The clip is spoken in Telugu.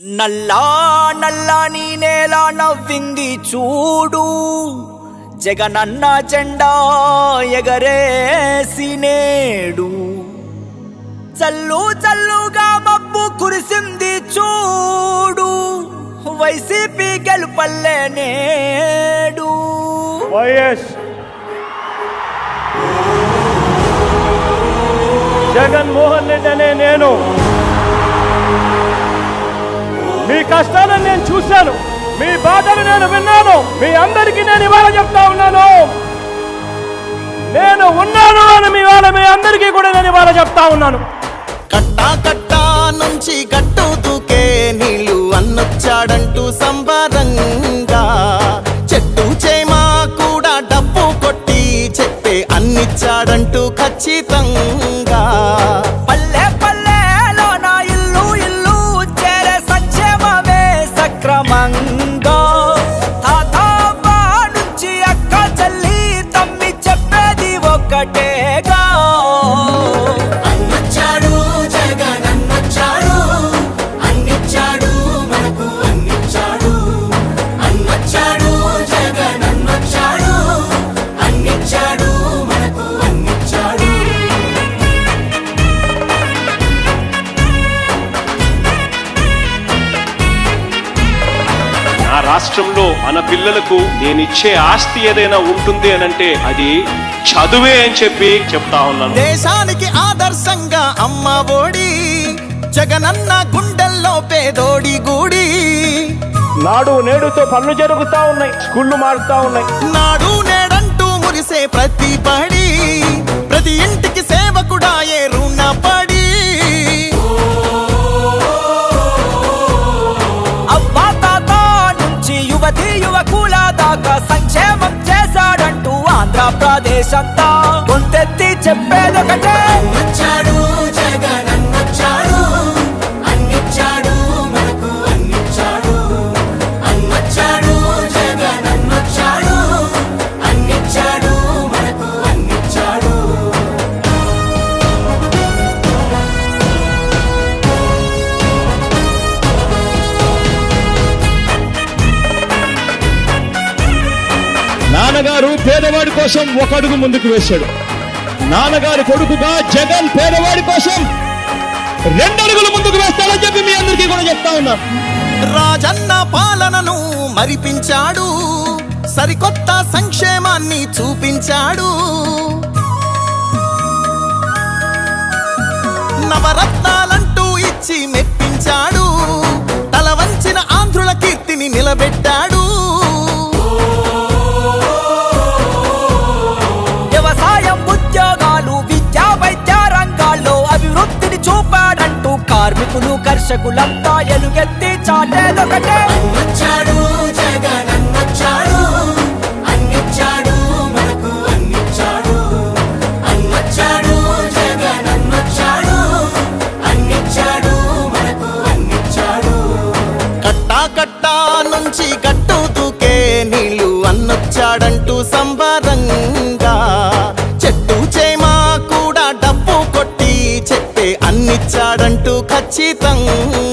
నల్లా నల్లని నేల నవ్వింది చూడు, జగనన్న జెండా ఎగరేసి నేడు. చల్లు చల్లుగా మబ్బు కురిసింది చూడు, వైసీపీ గెలుపల్లే నేడు. వైఎస్ జగన్మోహన్ రెడ్డి అనే నేను మీ కష్టాలను నేను చూశాను, మీ బాధలు నేను విన్నాను. మీ అందరికీ నేను ఇవాళ చెప్తా ఉన్నాను, నేను ఉన్నాను అని మీ అందరికీ కూడా నేను ఇవాళ చెప్తా ఉన్నాను. కట్టా కట్టా నుంచి గట్టు దూకే నీళ్ళు అన్నొచ్చాడంటూ సంబరంగా, చెట్టు చేమా కూడా డబ్బు కొట్టి చెప్పే అన్నిచ్చాడంటూ ఖచ్చితంగా. పల్లె పల్లెలో నా ఇల్లు ఇల్లు చేరే సంక్షేమమే సక్రమంగా. తాతవ్వ నుంచి అక్క చెల్లి తమ్మి చెప్పేది ఒక్కటేగా, అన్నొచ్చాడు జగన్ అన్నొచ్చాడు, అన్నిచ్చాడు మనకు అన్నిచ్చాడు. అన్నొచ్చాడు జగన్ అన్నొచ్చాడు, అన్నిచ్చాడు మనకు అన్నిచ్చాడు. నా రాష్ట్రంలో మన పిల్లలకు నేనిచ్చే ఆస్తి ఏదైనా ఉంటుంది అనంటే అది చదువే అని చెప్పి చెప్తా ఉన్నాను. దేశానికి ఆదర్శంగా అమ్మ ఒడి, జగనన్న గుండెల్లో పేదోడి గుడి. నాడు నేడుతో పనులు జరుగుతా ఉన్నాయి, స్కూళ్ళు మారుతా ఉన్నాయి. నాడు నేడంటూ మురిసే ప్రతి పడి, ప్రతి ఇంటికి సేవకుడా ఏ రుణపడి. అవ్వా తాత నుంచి యువతి యువకుల దాకా సంక్షేమం చేశాడంటూ ఆంధ్రప్రదేశ్ అంతా గొంతెత్తి చెప్పేదొకటే. అన్నొచ్చాడు జగన్ అన్నొచ్చాడు, అన్నిచ్చాడు మనకు అన్నిచ్చాడు. అన్నొచ్చాడు జగన్ అన్నొచ్చాడు, అన్నిచ్చాడు మనకు అన్నిచ్చాడు. నాన్నగారు పేదవాడి కోసం ఒక అడుగు ముందుకు వేశాడు. నాన్నగారి కొడుకుగా జగన్ పేదవాడి కోసం 2 అడుగులు ముందుకు వేస్తాడని చెప్పి మీ అందరికీ కూడా చెప్తా ఉన్నా. రాజన్న పాలనను మరిపించాడు, సరికొత్త సంక్షేమాన్ని చూపించాడు. నవరత్నాలంటూ ఇచ్చి మెప్పించాడు, తల వంచిన ఆంధ్రుల కీర్తిని నిలబెట్టాడు. వ్యవసాయం ఉద్యోగాలు విద్యా వైద్య రంగాల్లో అభివృద్ధిని చూపాడంటూ కార్మికులు కర్షకులంతా ఎలుగెత్తి చాటేదొకటే. అన్నొచ్చాడు జగన్ అన్నొచ్చాడు, అన్నిచ్చాడు మనకు అన్నిచ్చాడు. అన్నొచ్చాడు జగన్ అన్నొచ్చాడు, అన్నిచ్చాడు మనకు అన్నిచ్చాడు. కట్టా కట్టా నుంచి గట్టు దూకే నీళ్ళు అన్నొచ్చాడంటూ సంబరంగా, చెట్టు చేమా కూడా డబ్బు కొట్టి చెప్పే అన్నిచ్చాడంటూ ఖచ్చితంగా.